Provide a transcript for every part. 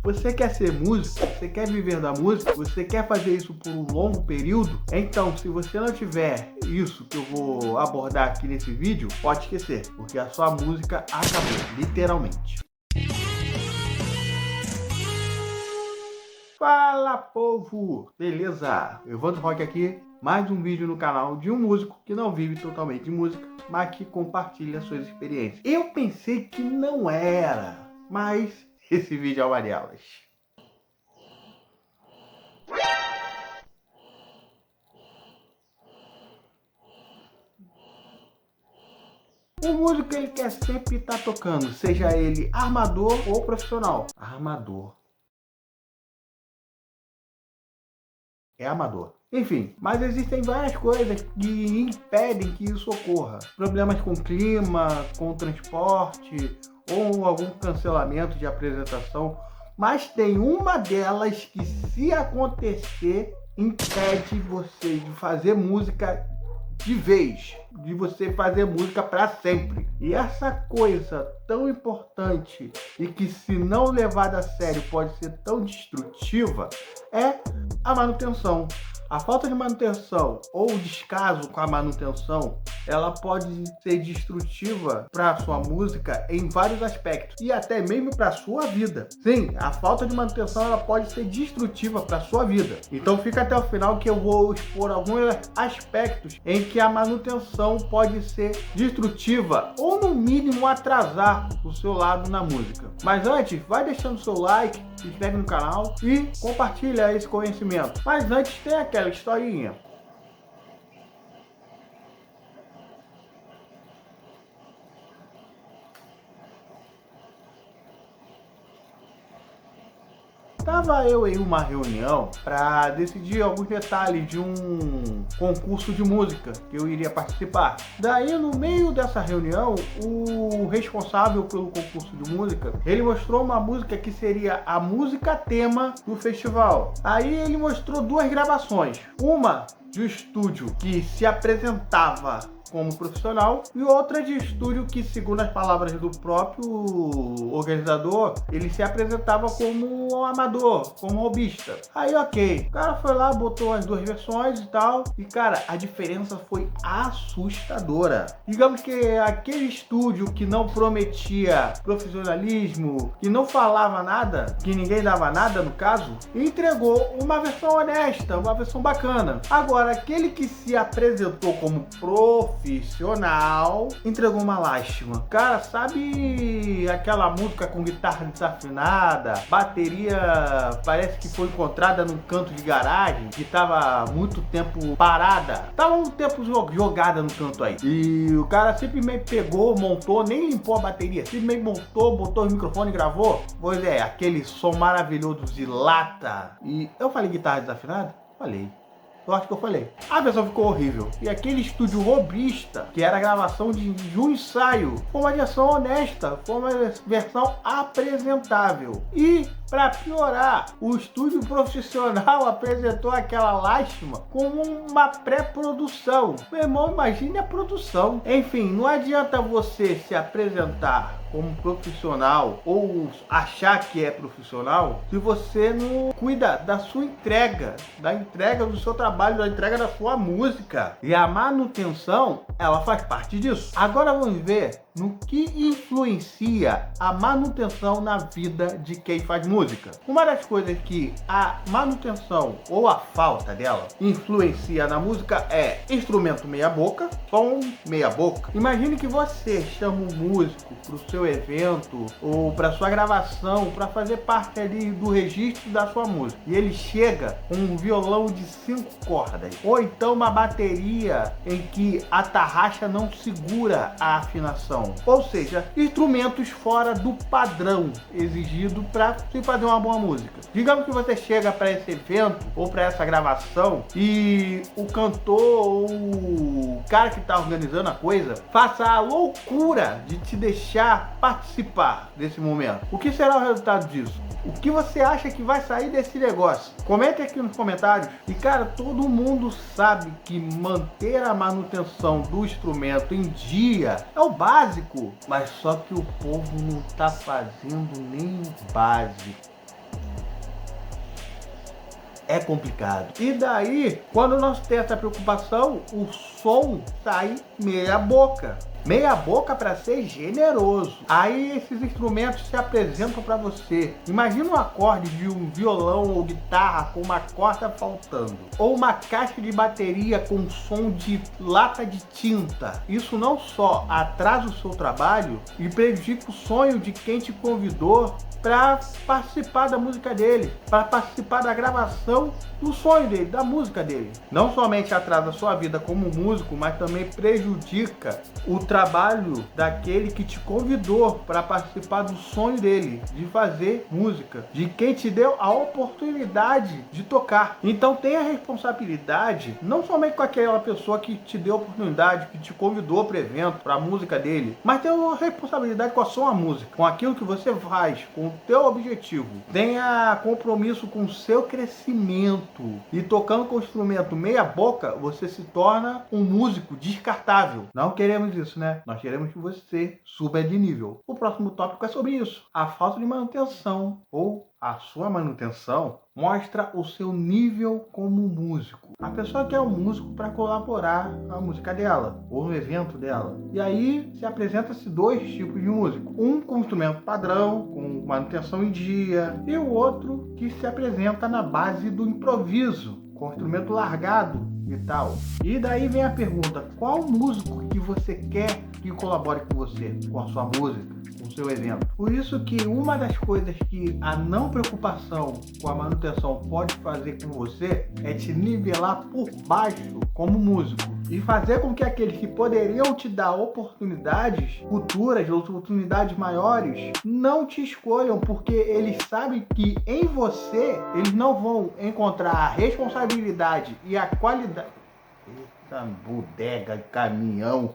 Você quer ser músico? Você quer viver da música? Você quer fazer isso por um longo período? Então, se você não tiver isso que eu vou abordar aqui nesse vídeo, pode esquecer, porque a sua música acabou, literalmente. Fala, povo! Beleza? Evandro Rock aqui, mais um vídeo no canal de um músico que não vive totalmente de música, mas que compartilha suas experiências. Eu pensei que não era, mas esse vídeo é uma delas. O músico ele quer sempre estar tocando, seja ele armador ou profissional. Armador. É amador. Enfim, mas existem várias coisas que impedem que isso ocorra. Problemas com clima, com transporte ou algum cancelamento de apresentação. Mas tem uma delas que, se acontecer, impede você de fazer música de vez, de você fazer música para sempre. E essa coisa tão importante e que, se não levada a sério, pode ser tão destrutiva é a manutenção. A falta de manutenção ou o descaso com a manutenção, ela pode ser destrutiva para a sua música em vários aspectos e até mesmo para a sua vida. Sim, a falta de manutenção ela pode ser destrutiva para a sua vida. Então fica até o final que eu vou expor alguns aspectos em que a manutenção pode ser destrutiva ou no mínimo atrasar o seu lado na música. Mas antes, vai deixando seu like, se inscreve no canal e compartilha esse conhecimento. Mas antes tem aquela historinha. Estava eu em uma reunião para decidir alguns detalhes de um concurso de música que eu iria participar. Daí, no meio dessa reunião, o responsável pelo concurso de música, ele mostrou uma música que seria a música tema do festival. Aí ele mostrou duas gravações. Uma de um estúdio que se apresentava como profissional e outra de estúdio que, segundo as palavras do próprio organizador, ele se apresentava como um amador, como hobbyista. Aí ok, o cara foi lá, botou as duas versões e tal, e cara, a diferença foi assustadora. Digamos que aquele estúdio que não prometia profissionalismo, que não falava nada, que ninguém dava nada no caso, entregou uma versão honesta, uma versão bacana. Agora, aquele que se apresentou como profissional entregou uma lástima. Cara, sabe aquela música com guitarra desafinada, bateria parece que foi encontrada num canto de garagem, que tava muito tempo parada, tava um tempo jogada no canto aí, e o cara simplesmente pegou, montou, nem limpou a bateria, simplesmente montou, botou o microfone e gravou. Pois é, aquele som maravilhoso de lata. E eu falei guitarra desafinada? Falei. Eu acho que eu falei. A versão ficou horrível. E aquele estúdio robista, que era a gravação de um ensaio, foi uma versão honesta, foi uma versão apresentável. E, para piorar, o estúdio profissional apresentou aquela lástima como uma pré-produção. Meu irmão, imagine a produção. Enfim, não adianta você se apresentar como profissional ou achar que é profissional se você não cuida da sua entrega, da entrega do seu trabalho, da entrega da sua música. E a manutenção, ela faz parte disso. Agora vamos ver no que influencia a manutenção na vida de quem faz música. Uma das coisas que a manutenção ou a falta dela influencia na música é instrumento meia boca, som meia boca. Imagine que você chama um músico para o seu evento ou para sua gravação, para fazer parte ali do registro da sua música, e ele chega com um violão de 5 cordas, ou então uma bateria em que a tarraxa não segura a afinação, ou seja, instrumentos fora do padrão exigido para se fazer uma boa música. Digamos que você chega para esse evento ou para essa gravação e o cantor ou o cara que está organizando a coisa faça a loucura de te deixar participar desse momento. O que será o resultado disso? O que você acha que vai sair desse negócio? Comente aqui nos comentários. E cara, todo mundo sabe que manter a manutenção do instrumento em dia é o básico, mas só que o povo não tá fazendo nem o básico. é complicado. E daí, quando nós temos essa preocupação, o som sai meia boca. Meia boca para ser generoso. Aí esses instrumentos se apresentam para você. Imagina um acorde de um violão ou guitarra com uma corda faltando. Ou uma caixa de bateria com som de lata de tinta. Isso não só atrasa o seu trabalho e prejudica o sonho de quem te convidou para participar da música dele, para participar da gravação do sonho dele, da música dele. Não somente atrasa a sua vida como músico, mas também prejudica o trabalho daquele que te convidou para participar do sonho dele, de fazer música, de quem te deu a oportunidade de tocar. Então tenha responsabilidade, não somente com aquela pessoa que te deu a oportunidade, que te convidou para o evento, para a música dele, mas tenha responsabilidade com a sua música, com aquilo que você faz, com o teu objetivo. Tenha compromisso com o seu crescimento. E tocando com o instrumento meia boca, você se torna um músico descartável. Não queremos isso, né? Nós queremos que você suba de nível. O próximo tópico é sobre isso. A falta de manutenção ou a sua manutenção mostra o seu nível como músico. A pessoa quer um músico para colaborar na música dela ou no evento dela. E aí se apresenta-se dois tipos de músico. Um com instrumento padrão, com manutenção em dia, e o outro que se apresenta na base do improviso, com instrumento largado e tal. E daí vem a pergunta: qual músico que você quer que colabore com você, com a sua música, com o seu evento? Por isso que uma das coisas que a não preocupação com a manutenção pode fazer com você é te nivelar por baixo como músico e fazer com que aqueles que poderiam te dar oportunidades futuras, oportunidades maiores, não te escolham, porque eles sabem que em você eles não vão encontrar a responsabilidade e a qualidade. Eita bodega, caminhão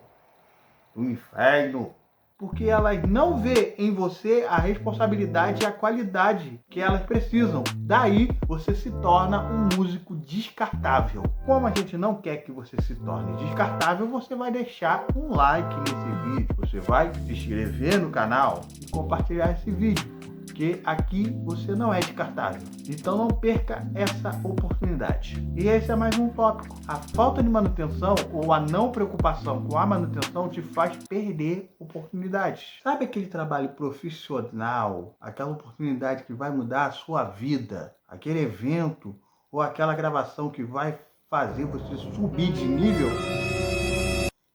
do inferno. Porque elas não vê em você a responsabilidade e a qualidade que elas precisam. Daí você se torna um músico descartável. Como a gente não quer que você se torne descartável, você vai deixar um like nesse vídeo, você vai se inscrever no canal e compartilhar esse vídeo, porque aqui você não é descartável. Então não perca essa oportunidade. E esse é mais um tópico. A falta de manutenção ou a não preocupação com a manutenção te faz perder oportunidades. Sabe aquele trabalho profissional, aquela oportunidade que vai mudar a sua vida, aquele evento ou aquela gravação que vai fazer você subir de nível?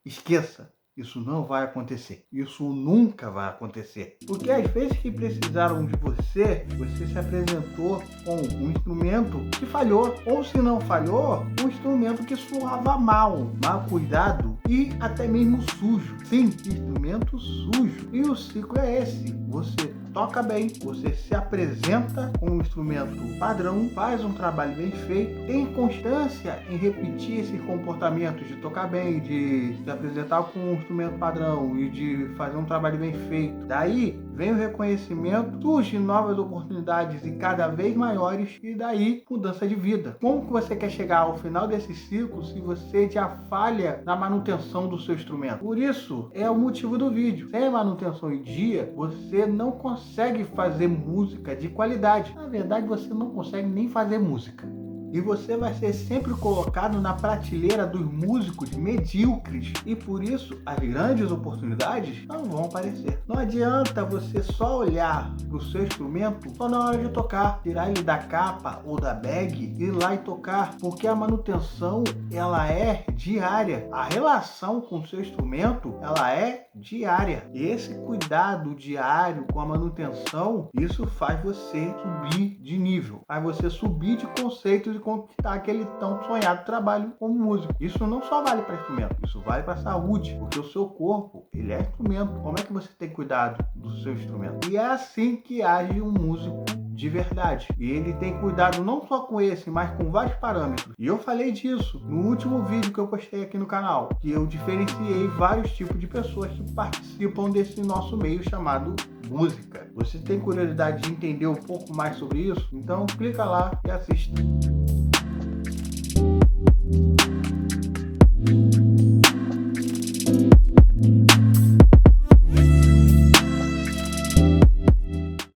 Esqueça. Isso não vai acontecer. Isso nunca vai acontecer. Porque às vezes que precisaram de você, você se apresentou com um instrumento que falhou. Ou se não falhou, um instrumento que soava mal cuidado e até mesmo sujo. Sim, instrumento sujo. E o ciclo é esse. Você toca bem, você se apresenta com um instrumento padrão, faz um trabalho bem feito, tem constância em repetir esse comportamento de tocar bem, de se apresentar com um instrumento padrão e de fazer um trabalho bem feito. Daí vem o reconhecimento, surgem novas oportunidades e cada vez maiores, e daí mudança de vida. Como que você quer chegar ao final desse ciclo se você já falha na manutenção do seu instrumento? Por isso é o motivo do vídeo. Sem manutenção em dia, você não consegue fazer música de qualidade. Na verdade, você não consegue nem fazer música. E você vai ser sempre colocado na prateleira dos músicos medíocres. E por isso, as grandes oportunidades não vão aparecer. Não adianta você só olhar para o seu instrumento só na hora de tocar. Tirar ele da capa ou da bag, ir lá e tocar. Porque a manutenção, ela é diária. A relação com o seu instrumento, ela é diária. E esse cuidado diário com a manutenção, isso faz você subir de nível. Faz você subir de conceitos e conquistar aquele tão sonhado trabalho como músico. Isso não só vale para instrumento, isso vale para saúde, porque o seu corpo, ele é instrumento. Como é que você tem cuidado do seu instrumento? E é assim que age um músico de verdade. E ele tem cuidado não só com esse, mas com vários parâmetros. E eu falei disso no último vídeo que eu postei aqui no canal, que eu diferenciei vários tipos de pessoas que participam desse nosso meio chamado música. Você tem curiosidade de entender um pouco mais sobre isso? Então clica lá e assista.